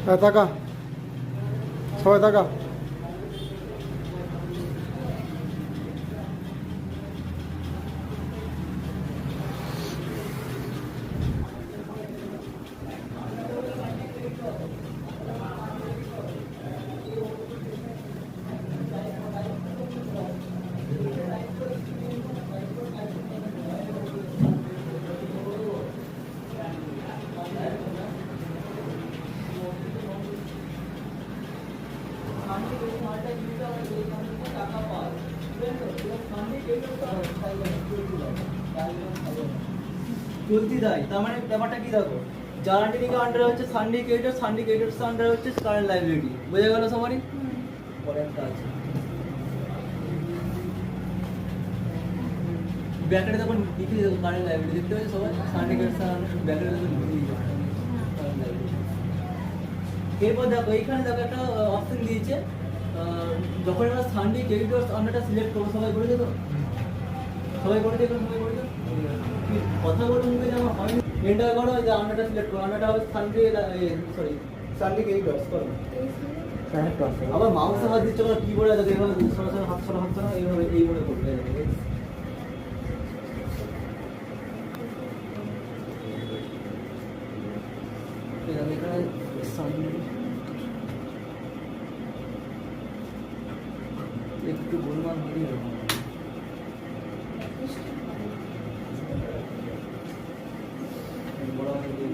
তাকা, সবাই তাকা। চলতি দেয়, তার মানে ব্যাপারটা কি দেখো, জার্নালিটিকে আন্ডারে হচ্ছে সান্ডিকেটর, সান্ডিকেটরস আন্ডারে হচ্ছে কারেন্ট লাইব্রেরি। বোঝা গেল সবারই? পরে একটা আছে ব্যাটারি, তখন লিখে দেবো কারেন্ট লাইব্রেরি, দেখতে পাচ্ছি সবাই সান্ডিকেটরস ব্যাটারি তখন লিখে দিয়েছে কারেন্ট লাইব্রেরি। এরপর দেখো এইখানে দেখো একটা অপশন দিয়েছে, যখন আমরা সান্ডিকেটরস আন্ডারটা সিলেক্ট করবো, সবাই করে দেবো, সবাই করে দেখো, সবাই করে দেবো। কথা বলে মুখে যেমন হয়নি, এন্টার করো, যে আন্ডারটা সিলেক্ট করো, আন্ডারটা হবে সান্ডিকেটরস করো। আবার মাউসে হাত দিচ্ছে, আবার কিবোর্ডে দেখো এইভাবে সরাসরি হাত ছড়া হচ্ছে না, এইভাবে করবে। এখানে একটু গোলমাল হলেই হবে। বড় হয়ে গিয়ে